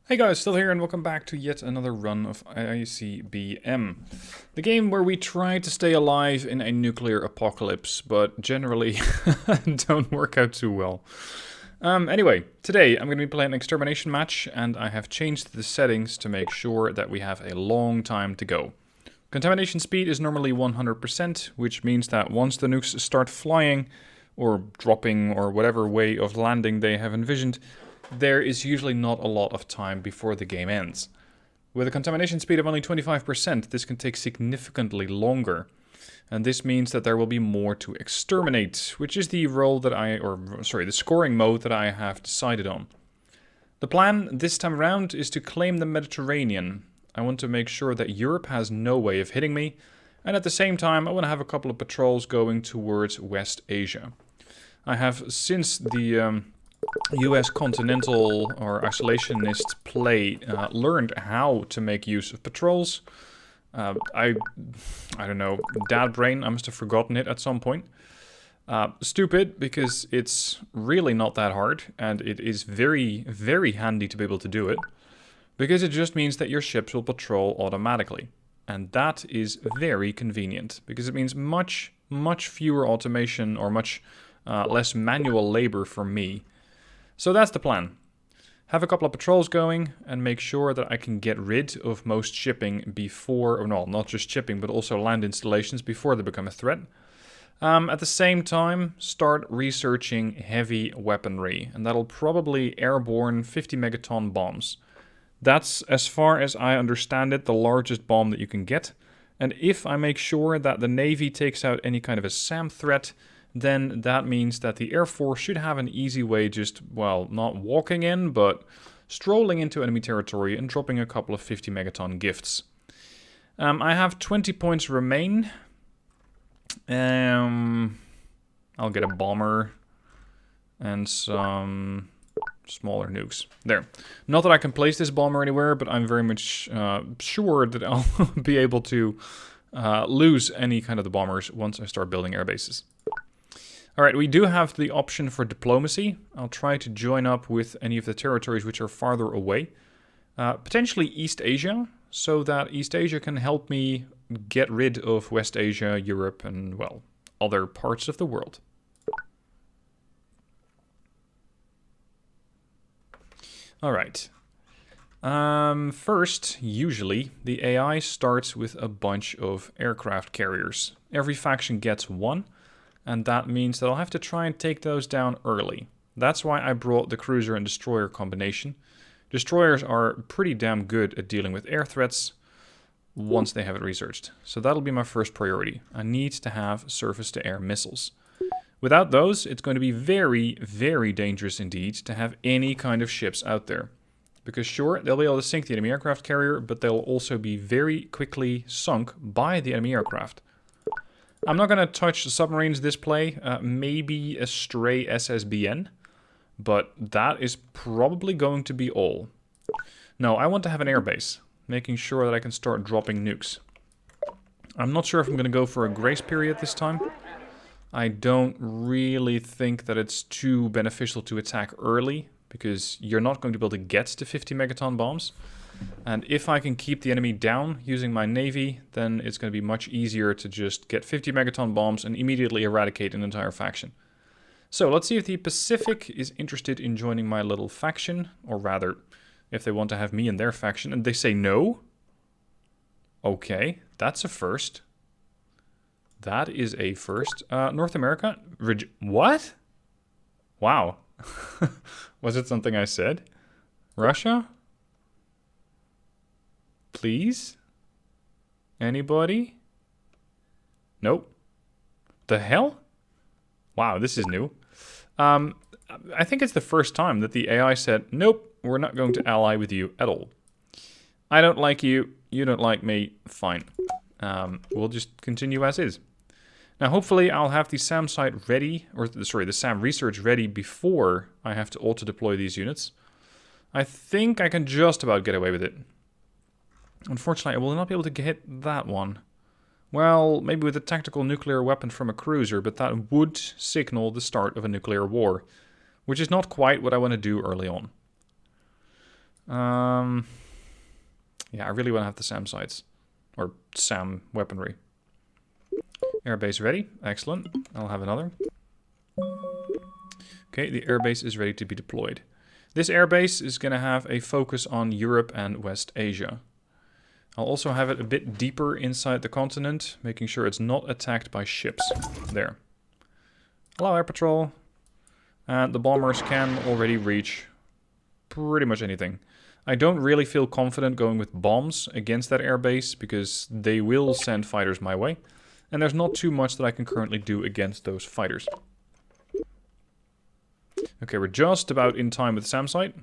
Hey guys, still here and welcome back to yet another run of ICBM. The game where we try to stay alive in a nuclear apocalypse, but generally don't work out too well. Anyway, today I'm going to be playing an extermination match, and I have changed the settings to make sure that we have a long time to go. Contamination speed is normally 100%, which means that once the nukes start flying, or dropping, or whatever way of landing they have envisioned, there is usually not a lot of time before the game ends. With a contamination speed of only 25%, this can take significantly longer. And this means that there will be more to exterminate, which is the role that the scoring mode that I have decided on. The plan this time around is to claim the Mediterranean. I want to make sure that Europe has no way of hitting me, and at the same time I want to have a couple of patrols going towards West Asia. I have, since the US continental or isolationist play, learned how to make use of patrols. I don't know, dad brain, I must have forgotten it at some point. Stupid, because it's really not that hard, and it is very, very handy to be able to do it, because it just means that your ships will patrol automatically. And that is very convenient, because it means much, much fewer automation or much less manual labor for me. So that's the plan. Have a couple of patrols going and make sure that I can get rid of most shipping before, or no, not just shipping, but also land installations before they become a threat. At the same time, start researching heavy weaponry, and that'll probably airborne 50 megaton bombs. That's, as far as I understand it, the largest bomb that you can get. And if I make sure that the Navy takes out any kind of a SAM threat, then that means that the Air Force should have an easy way just, well, not walking in, but strolling into enemy territory and dropping a couple of 50 megaton gifts. I have 20 points remain. I'll get a bomber and some smaller nukes. There. Not that I can place this bomber anywhere, but I'm very much sure that I'll be able to lose any kind of the bombers once I start building air bases. Alright, we do have the option for diplomacy. I'll try to join up with any of the territories which are farther away. Potentially East Asia, so that East Asia can help me get rid of West Asia, Europe, and, well, other parts of the world. Alright. First, usually, the AI starts with a bunch of aircraft carriers. Every faction gets one. And that means that I'll have to try and take those down early. That's why I brought the cruiser and destroyer combination. Destroyers are pretty damn good at dealing with air threats once they have it researched. So that'll be my first priority. I need to have surface-to-air missiles. Without those, it's going to be very, very dangerous indeed to have any kind of ships out there. Because sure, they'll be able to sink the enemy aircraft carrier, but they'll also be very quickly sunk by the enemy aircraft. I'm not going to touch submarines this play, maybe a stray SSBN, but that is probably going to be all. No, I want to have an airbase, making sure that I can start dropping nukes. I'm not sure if I'm going to go for a grace period this time. I don't really think that it's too beneficial to attack early, because you're not going to be able to get to 50 megaton bombs. And if I can keep the enemy down using my navy, then it's going to be much easier to just get 50 megaton bombs and immediately eradicate an entire faction. So let's see if the Pacific is interested in joining my little faction, or rather, if they want to have me in their faction, and they say no. Okay, that's a first. That is a first. North America? What? Wow. Was it something I said? Russia? Please? Anybody? Nope. The hell? Wow, this is new. I think it's the first time that the AI said, nope, we're not going to ally with you at all. I don't like you, you don't like me, fine. We'll just continue as is. Now, hopefully I'll have the SAM site ready, or sorry, the SAM research ready before I have to auto-deploy these units. I think I can just about get away with it. Unfortunately, I will not be able to hit that one. Well, maybe with a tactical nuclear weapon from a cruiser, but that would signal the start of a nuclear war, which is not quite what I want to do early on. Yeah, I really want to have the SAM sights. Or SAM weaponry. Airbase ready. Excellent. I'll have another. Okay, the airbase is ready to be deployed. This airbase is going to have a focus on Europe and West Asia. I'll also have it a bit deeper inside the continent, making sure it's not attacked by ships. There. Hello, Air Patrol. And the bombers can already reach pretty much anything. I don't really feel confident going with bombs against that airbase because they will send fighters my way. And there's not too much that I can currently do against those fighters. Okay, we're just about in time with SAM site.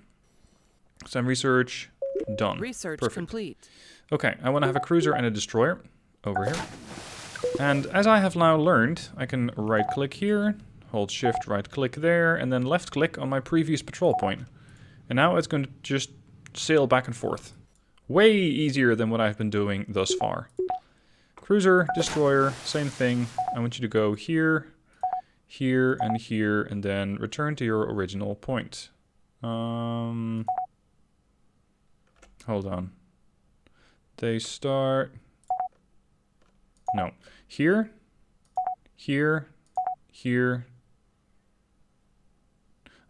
SAM research done. Research Perfect. complete. Okay, I want to have a cruiser and a destroyer over here. And as I have now learned, I can right-click here, hold shift, right-click there, and then left-click on my previous patrol point. And now it's going to just sail back and forth. Way easier than what I've been doing thus far. Cruiser, destroyer, same thing. I want you to go here, here, and then return to your original point. Hold on. They start... No. Here, here, here.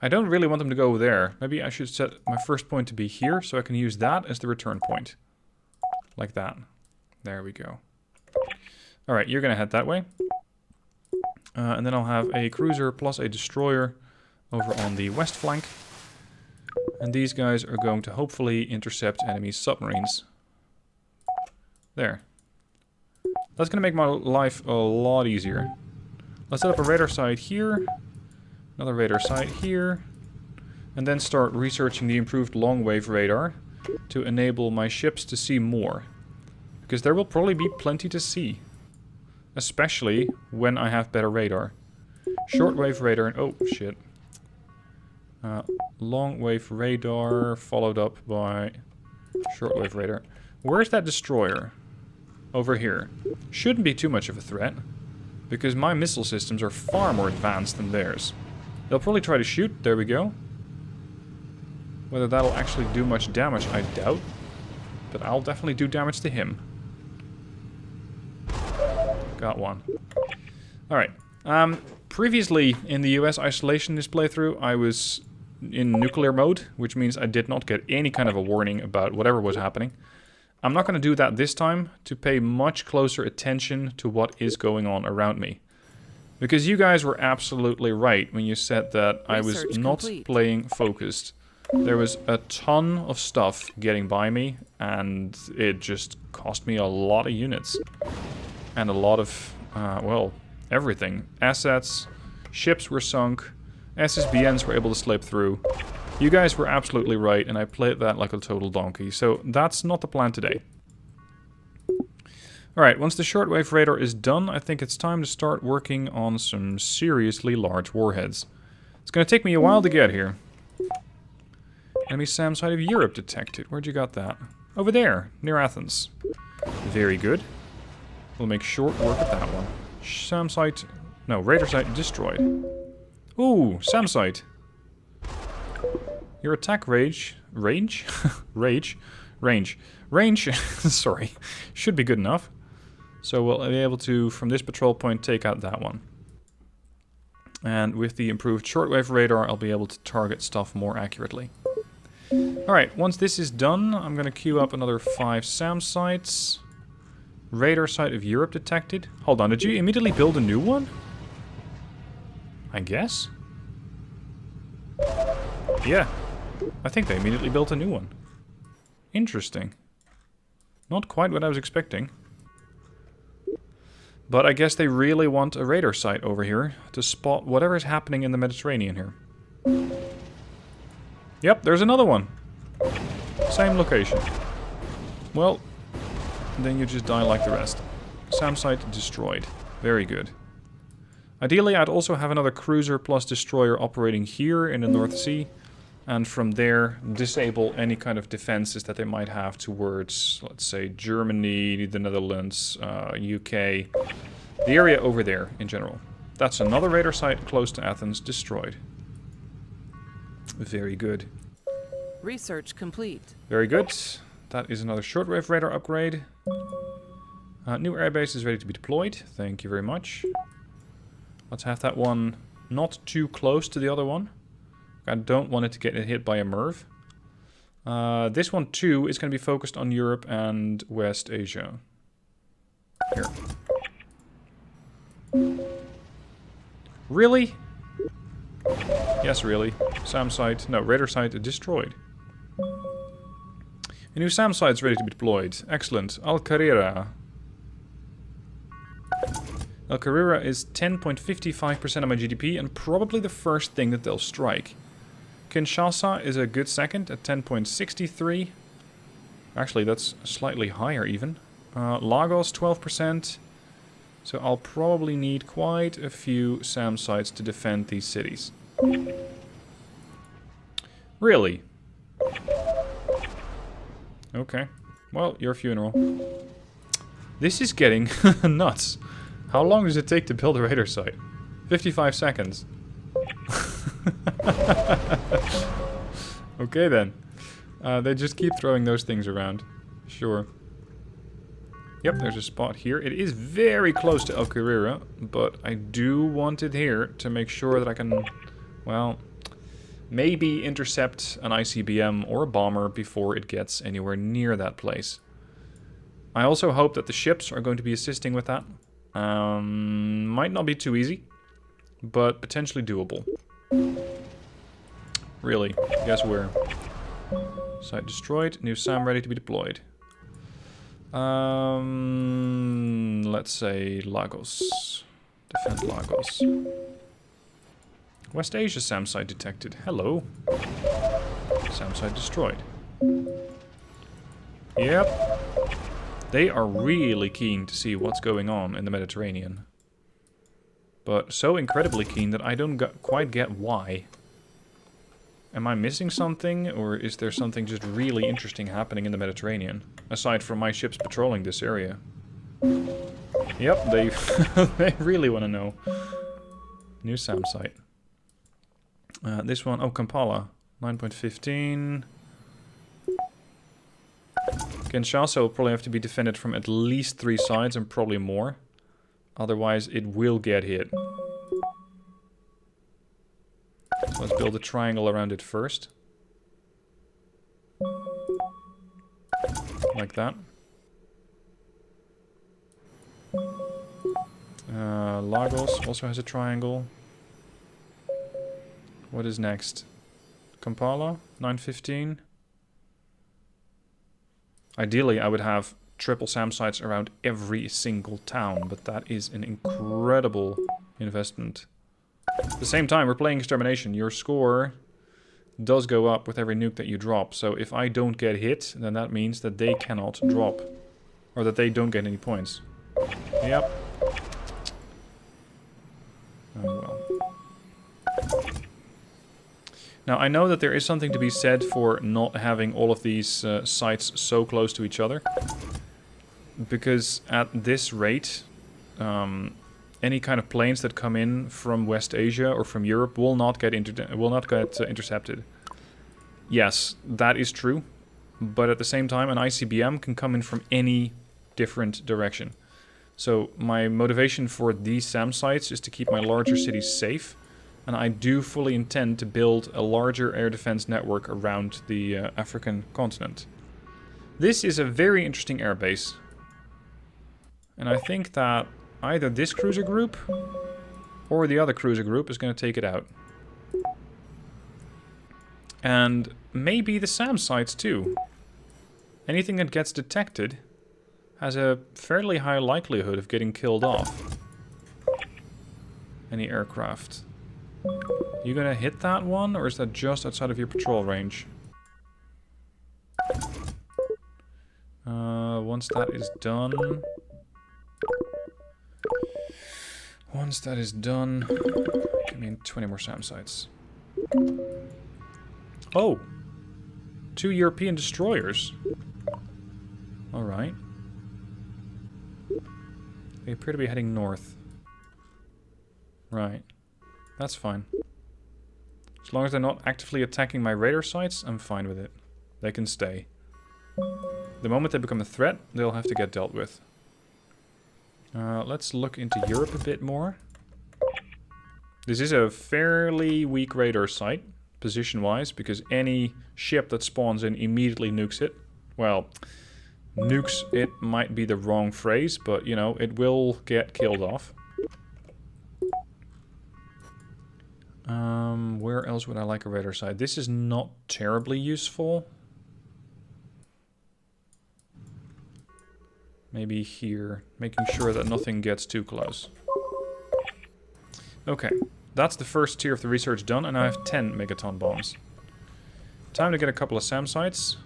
I don't really want them to go there. Maybe I should set my first point to be here, so I can use that as the return point. Like that. There we go. Alright, you're gonna head that way. And then I'll have a cruiser plus a destroyer over on the west flank. And these guys are going to hopefully intercept enemy submarines. There. That's gonna make my life a lot easier. Let's set up a radar site here. Another radar site here. And then start researching the improved long-wave radar to enable my ships to see more. Because there will probably be plenty to see. Especially when I have better radar. Short-wave radar and... Oh, shit. Long-wave radar followed up by short-wave radar. Where's that destroyer? Over here. Shouldn't be too much of a threat. Because my missile systems are far more advanced than theirs. They'll probably try to shoot. There we go. Whether that'll actually do much damage, I doubt. But I'll definitely do damage to him. Got one. Alright. Previously, in the US isolation this playthrough, I was in nuclear mode, which means I did not get any kind of a warning about whatever was happening. I'm not going to do that this time, to pay much closer attention to what is going on around me. Because you guys were absolutely right when you said that I was not playing focused. There was a ton of stuff getting by me, and it just cost me a lot of units. And a lot of, well, everything. Assets, ships were sunk, SSBNs were able to slip through. You guys were absolutely right, and I played that like a total donkey. So that's not the plan today. Alright, once the shortwave radar is done, I think it's time to start working on some seriously large warheads. It's going to take me a while to get here. Enemy SAM site of Europe detected. Where'd you got that? Over there, near Athens. Very good. We'll make short work of that one. SAM site... No, radar site destroyed. Ooh, SAM site. Your attack range... Range? Range. Sorry. Should be good enough. So we'll be able to, from this patrol point, take out that one. And with the improved shortwave radar, I'll be able to target stuff more accurately. Alright, once this is done, I'm going to queue up another 5 SAM sites. Radar site of Europe detected. Hold on, did you immediately build a new one? I guess? Yeah. I think they immediately built a new one. Interesting. Not quite what I was expecting. But I guess they really want a radar site over here to spot whatever is happening in the Mediterranean here. Yep, there's another one. Same location. Well, then you just die like the rest. SAM site destroyed. Very good. Ideally, I'd also have another cruiser plus destroyer operating here in the North Sea. And from there, disable any kind of defenses that they might have towards, let's say, Germany, the Netherlands, UK. The area over there, in general. That's another radar site close to Athens, destroyed. Very good. Research complete. Very good. That is another shortwave radar upgrade. New airbase is ready to be deployed. Thank you very much. Let's have that one not too close to the other one. I don't want it to get hit by a MIRV. This one too is going to be focused on Europe and West Asia. Here. Really? Yes, really. SAM site, no, radar site destroyed. A new SAM site is ready to be deployed. Excellent. Al-Qarira. Al-Qarira is 10.55% of my GDP and probably the first thing that they'll strike. Kinshasa is a good second at 10.63. Actually, that's slightly higher even. Lagos, 12%. So I'll probably need quite a few SAM sites to defend these cities. Really? Okay. Well, your funeral. This is getting nuts. How long does it take to build a radar site? 55 seconds. Okay then. They just keep throwing those things around. Sure. Yep, there's a spot here. It is very close to Al-Qarira, but I do want it here to make sure that I can, well, maybe intercept an ICBM or a bomber before it gets anywhere near that place. I also hope that the ships are going to be assisting with that. Might not be too easy, but potentially doable. Really, guess where? Site destroyed, new SAM ready to be deployed. Let's say Lagos. Defend Lagos. West Asia SAM site detected. Hello. SAM site destroyed. Yep. They are really keen to see what's going on in the Mediterranean. But so incredibly keen that I don't quite get why. Am I missing something, or is there something just really interesting happening in the Mediterranean? Aside from my ships patrolling this area. Yep, they they really want to know. New SAM site. This one, oh, Kampala. 9.15. Kinshasa will probably have to be defended from at least 3 sides and probably more. Otherwise, it will get hit. So let's build a triangle around it first. Like that. Lagos also has a triangle. What is next? Kampala, 915. Ideally, I would have triple SAM sites around every single town, but that is an incredible investment. At the same time, we're playing Extermination. Your score does go up with every nuke that you drop. So if I don't get hit, then that means that they cannot drop. Or that they don't get any points. Yep. Oh well. Now, I know that there is something to be said for not having all of these sites so close to each other. Because at this rate, any kind of planes that come in from West Asia or from Europe will not get intercepted. Yes, that is true. But at the same time, an ICBM can come in from any different direction. So my motivation for these SAM sites is to keep my larger cities safe. And I do fully intend to build a larger air defense network around the African continent. This is a very interesting airbase. And I think that either this cruiser group or the other cruiser group is going to take it out. And maybe the SAM sites too. Anything that gets detected has a fairly high likelihood of getting killed off. Any aircraft. You gonna hit that one, or is that just outside of your patrol range? Once that is done... give me 20 more SAM sites. Oh! 2 European destroyers. Alright. They appear to be heading north. Right. That's fine. As long as they're not actively attacking my radar sites, I'm fine with it. They can stay. The moment they become a threat, they'll have to get dealt with. Let's look into Europe a bit more. This is a fairly weak radar site, position-wise, because any ship that spawns in immediately nukes it. Well, nukes it might be the wrong phrase, but, you know, it will get killed off. Where else would I like a radar site? This is not terribly useful. Maybe here, making sure that nothing gets too close. Okay, that's the first tier of the research done, and I have 10 megaton bombs. Time to get a couple of SAM sites.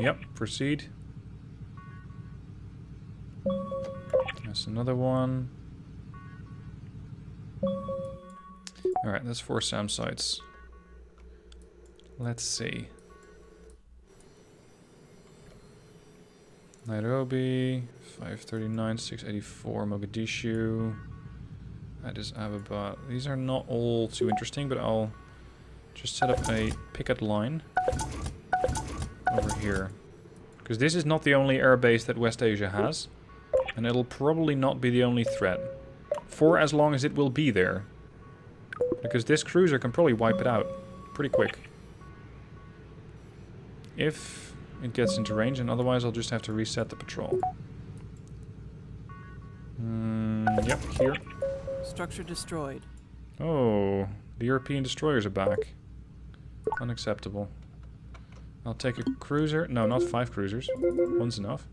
Yep, proceed. That's another one. Alright, that's 4 SAM sites. Let's see. Nairobi, 539, 684, Mogadishu. Addis Ababa. These are not all too interesting, but I'll just set up a picket line over here. Because this is not the only airbase that West Asia has. And it'll probably not be the only threat. For as long as it will be there. Because this cruiser can probably wipe it out pretty quick. If it gets into range, and otherwise I'll just have to reset the patrol. Yep, here. Structure destroyed. Oh, the European destroyers are back. Unacceptable. I'll take a cruiser. No, not 5 cruisers. One's enough.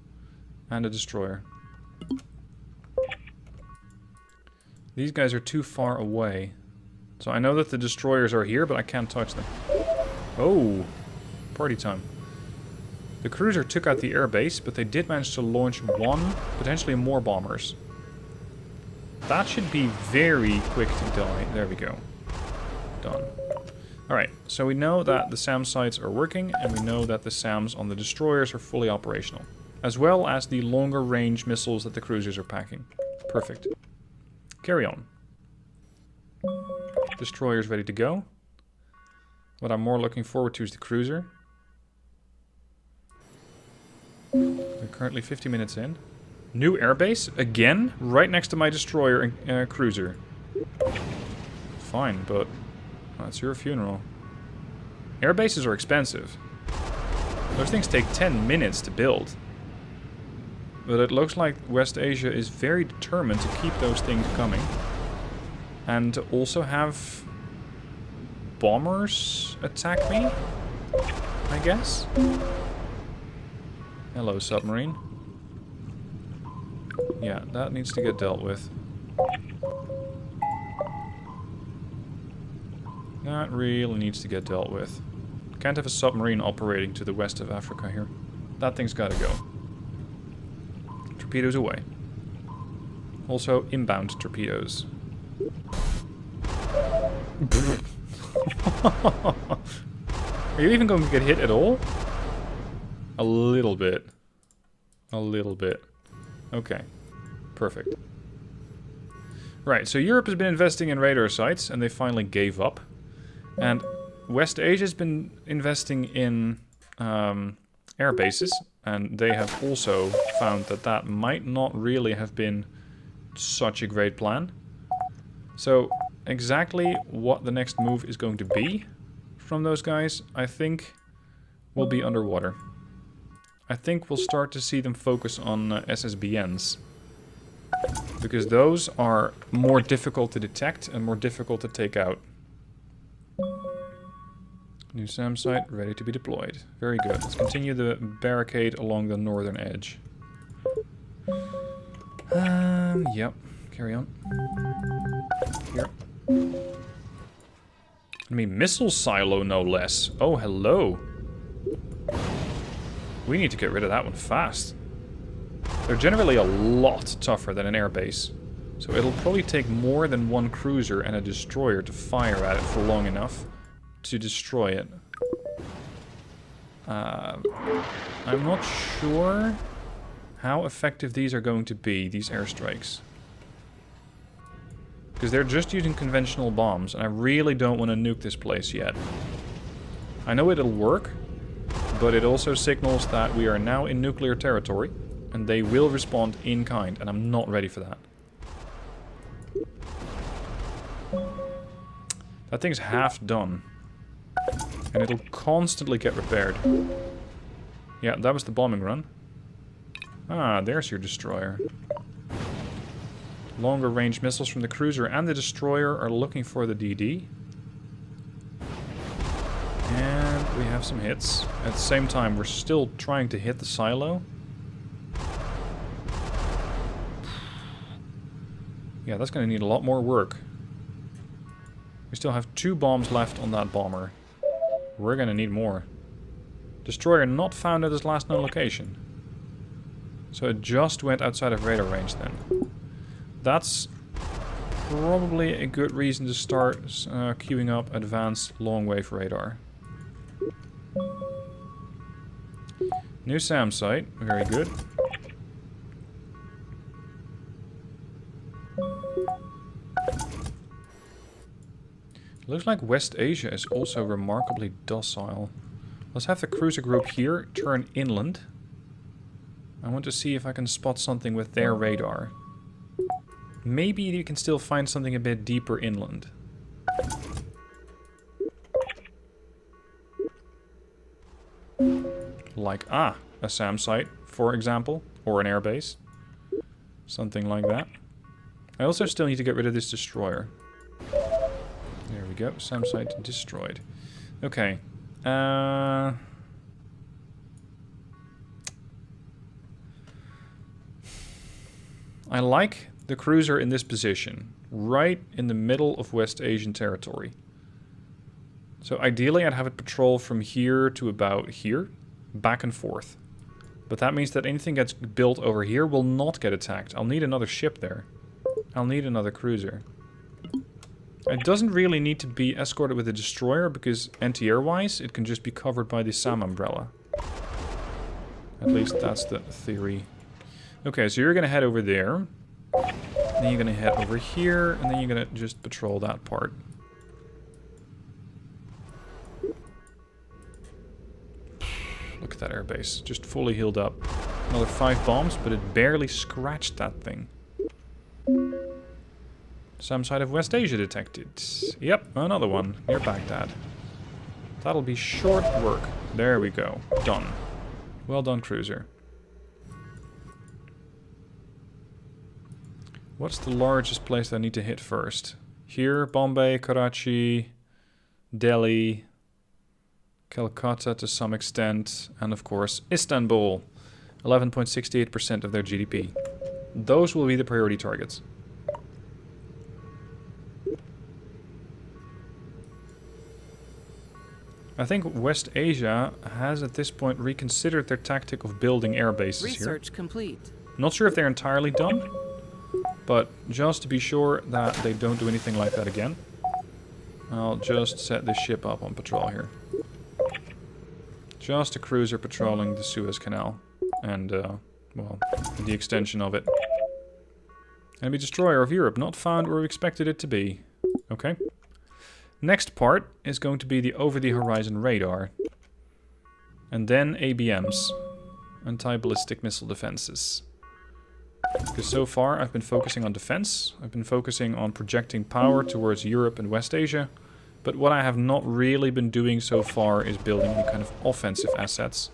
And a destroyer. These guys are too far away. So I know that the destroyers are here, but I can't touch them. Oh, party time. The cruiser took out the airbase, but they did manage to launch 1, potentially more bombers. That should be very quick to die. There we go. Done. Alright, so we know that the SAM sites are working, and we know that the SAMs on the destroyers are fully operational. As well as the longer range missiles that the cruisers are packing. Perfect. Carry on. Destroyer's ready to go. What I'm more looking forward to is the cruiser. We're currently 50 minutes in. New airbase? Again? Right next to my destroyer and cruiser. Fine, but that's your funeral. Airbases are expensive. Those things take 10 minutes to build. But it looks like West Asia is very determined to keep those things coming. And to also have bombers attack me, I guess? Hello, submarine. Yeah, that needs to get dealt with. That really needs to get dealt with. Can't have a submarine operating to the west of Africa here. That thing's gotta go. Torpedoes away. Also, inbound torpedoes. Are you even going to get hit at all? A little bit. A little bit. Okay. Perfect. Right, so Europe has been investing in radar sites, and they finally gave up. And West Asia's been investing in air bases, and they have also found that that might not really have been such a great plan. So, exactly what the next move is going to be from those guys, I think, will be underwater. I think we'll start to see them focus on SSBNs. Because those are more difficult to detect and more difficult to take out. New SAM site ready to be deployed. Very good. Let's continue the barricade along the northern edge. Yep. Carry on. Here. I mean, missile silo, no less. Oh, hello. We need to get rid of that one fast. They're generally a lot tougher than an airbase. So it'll probably take more than one cruiser and a destroyer to fire at it for long enough to destroy it. I'm not sure how effective these are going to be, these airstrikes. Because they're just using conventional bombs, and I really don't want to nuke this place yet. I know it'll work, but it also signals that we are now in nuclear territory, and they will respond in kind, and I'm not ready for that. That thing's half done. And it'll constantly get repaired. Yeah, that was the bombing run. Ah, there's your destroyer. Longer range missiles from the cruiser and the destroyer are looking for the DD. And we have some hits. At the same time, we're still trying to hit the silo. Yeah, that's going to need a lot more work. We still have 2 bombs left on that bomber. We're going to need more. Destroyer not found at his last known location. So it just went outside of radar range then. That's probably a good reason to start queuing up advanced long-wave radar. New SAM site, very good. Looks like West Asia is also remarkably docile. Let's have the cruiser group here turn inland. I want to see if I can spot something with their radar. Maybe you can still find something a bit deeper inland. Like, a SAM site, for example, or an airbase. Something like that. I also still need to get rid of this destroyer. There we go, SAM site destroyed. Okay. I like the cruiser in this position, right in the middle of West Asian territory. So ideally I'd have it patrol from here to about here, back and forth. But that means that anything that's built over here will not get attacked. I'll need another ship there. I'll need another cruiser. It doesn't really need to be escorted with a destroyer, because anti-air-wise, it can just be covered by the SAM umbrella. At least that's the theory. Okay, so you're going to head over there. Then you're going to head over here, and then you're going to just patrol that part. Look at that airbase, just fully healed up. Another 5 bombs, but it barely scratched that thing. SAM site of West Asia detected. Yep, another one near Baghdad. That'll be short work. There we go. Done. Well done, cruiser. What's the largest place that I need to hit first? Here, Bombay, Karachi, Delhi, Calcutta to some extent, and of course Istanbul. 11.68% of their GDP. Those will be the priority targets. I think West Asia has at this point reconsidered their tactic of building air bases here. Research complete. Not sure if they're entirely done, but just to be sure that they don't do anything like that again, I'll just set this ship up on patrol here. Just a cruiser patrolling the Suez Canal and, well, the extension of it. Enemy destroyer of Europe, not found where we expected it to be. Okay. Next part is going to be the over-the-horizon radar. And then ABMs. Anti-ballistic missile defenses. Because so far I've been focusing on defense. I've been focusing on projecting power towards Europe and West Asia. But what I have not really been doing so far is building any kind of offensive assets.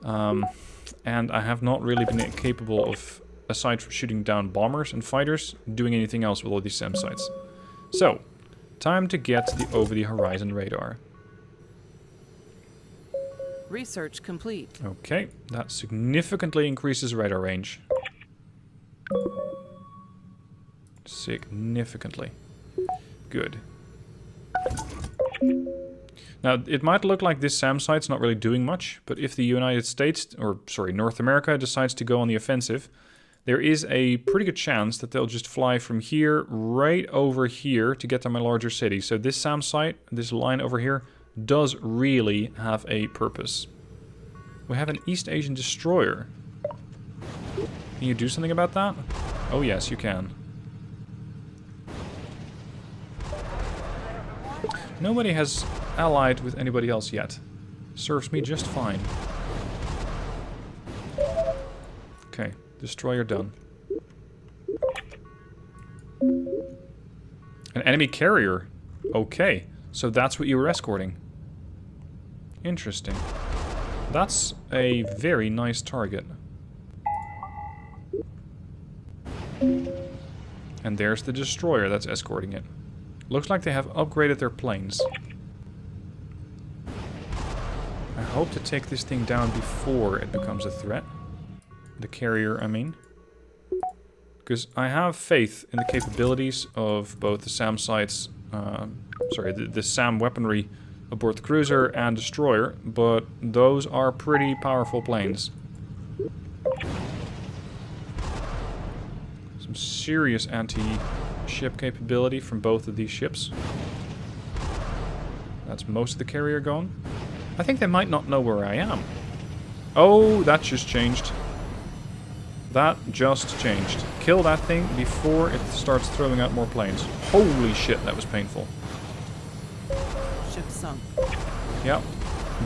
And I have not really been capable of, aside from shooting down bombers and fighters, doing anything else with all these SAM sites. So, time to get the over-the-horizon radar. Research complete. Okay, that significantly increases radar range. Significantly. Good. Now, it might look like this SAM site's not really doing much, but if the United States, or sorry, North America decides to go on the offensive, there is a pretty good chance that they'll just fly from here right over here to get to my larger city. So this SAM site, this line over here, does really have a purpose. We have an East Asian destroyer. Can you do something about that? Oh yes, you can. Nobody has allied with anybody else yet. Serves me just fine. Okay, destroyer done. An enemy carrier. Okay, so that's what you were escorting. Interesting. That's a very nice target. And there's the destroyer that's escorting it. Looks like they have upgraded their planes. I hope to take this thing down before it becomes a threat. The carrier, I mean. Because I have faith in the capabilities of both the SAM sites, the SAM weaponry aboard the cruiser and destroyer, but those are pretty powerful planes. Some serious anti-ship capability from both of these ships. That's most of the carrier gone. I think they might not know where I am. Oh, that just changed. That just changed. Kill that thing before it starts throwing out more planes. Holy shit, that was painful. Ship sunk. Yep.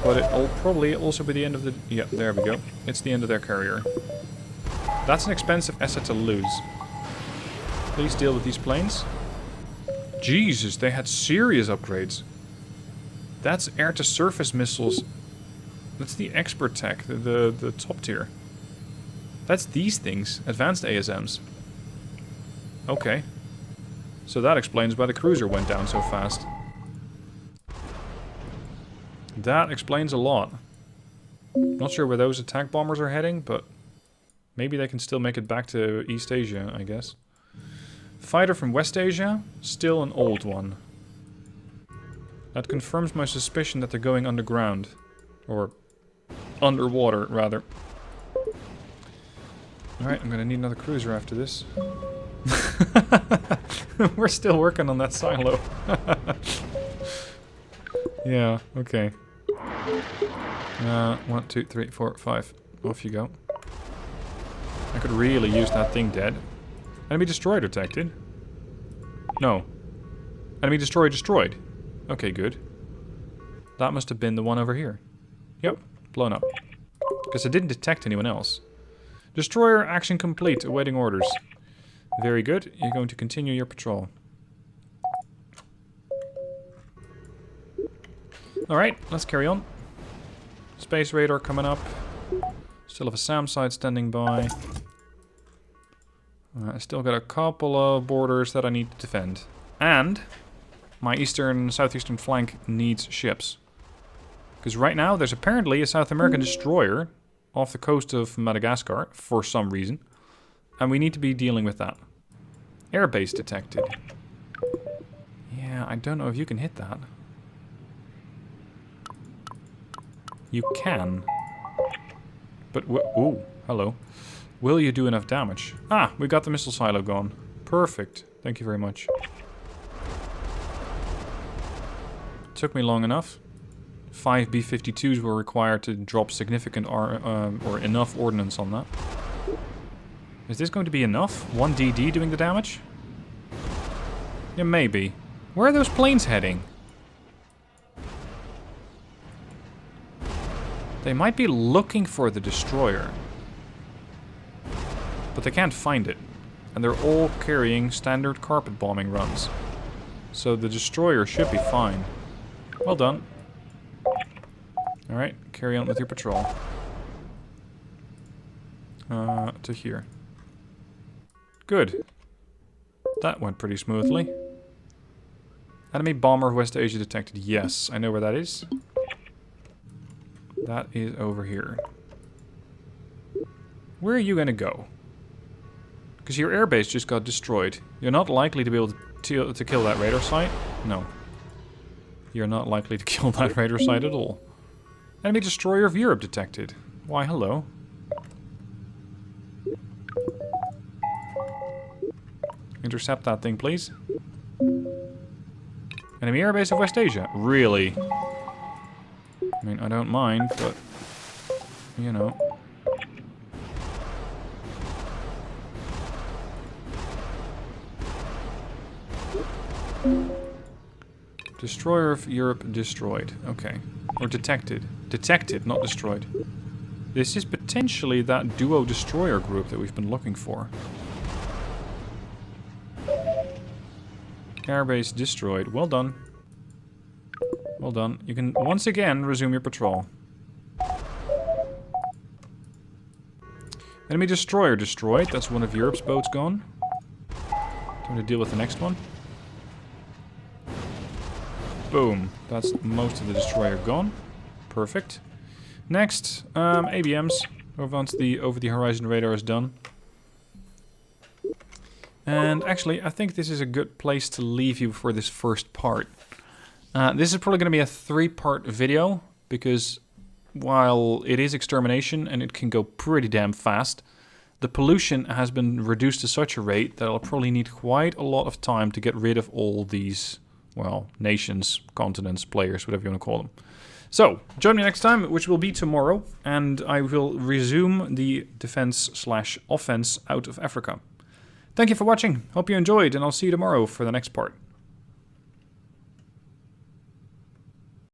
But it'll probably also be the end of the... Yep, there we go. It's the end of their carrier. That's an expensive asset to lose. Please deal with these planes. Jesus, they had serious upgrades. That's air-to-surface missiles. That's the expert tech, the top tier. That's these things, advanced ASMs. Okay. So that explains why the cruiser went down so fast. That explains a lot. Not sure where those attack bombers are heading, but maybe they can still make it back to East Asia, I guess. Fighter from West Asia, still an old one. That confirms my suspicion that they're going underground. Or underwater, rather. Alright, I'm gonna need another cruiser after this. We're still working on that silo. Yeah, okay. 1, 2, 3, 4, 5. Off you go. I could really use that thing dead. Enemy destroyer detected. No. Enemy destroyer destroyed. Okay, good. That must have been the one over here. Yep, blown up. Because I didn't detect anyone else. Destroyer action complete, awaiting orders. Very good, you're going to continue your patrol. Alright, let's carry on. Space radar coming up. Still have a SAM site standing by. I still got a couple of borders that I need to defend. And my southeastern flank needs ships. Because right now there's apparently a South American destroyer off the coast of Madagascar for some reason. And we need to be dealing with that. Airbase detected. Yeah, I don't know if you can hit that. You can. But, ooh, hello. Will you do enough damage? Ah, we got the missile silo gone. Perfect. Thank you very much. Took me long enough. 5 B-52s were required to drop significant or enough ordnance on that. Is this going to be enough? 1 DD doing the damage? Yeah, maybe. Where are those planes heading? They might be looking for the destroyer. But they can't find it. And they're all carrying standard carpet bombing runs. So the destroyer should be fine. Well done. Alright, carry on with your patrol. To here. Good. That went pretty smoothly. Enemy bomber of West Asia detected. Yes, I know where that is. That is over here. Where are you gonna go? Because your airbase just got destroyed. You're not likely to be able to kill that radar site. No. You're not likely to kill that radar site at all. Enemy destroyer of Europe detected. Why, hello. Intercept that thing, please. Enemy airbase of West Asia. Really? I mean, I don't mind, but... You know... Destroyer of Europe destroyed. Okay. Or detected. Detected, not destroyed. This is potentially that duo destroyer group that we've been looking for. Airbase destroyed. Well done. Well done. You can once again resume your patrol. Enemy destroyer destroyed. That's one of Europe's boats gone. Time to deal with the next one. Boom. That's most of the destroyer gone. Perfect. Next, ABMs. Once the over-the-horizon radar is done. And actually, I think this is a good place to leave you for this first part. This is probably going to be a 3-part video, because while it is extermination and it can go pretty damn fast, the pollution has been reduced to such a rate that I'll probably need quite a lot of time to get rid of all these, well, nations, continents, players, whatever you want to call them. So, join me next time, which will be tomorrow, and I will resume the defense/offense out of Africa. Thank you for watching, hope you enjoyed, and I'll see you tomorrow for the next part.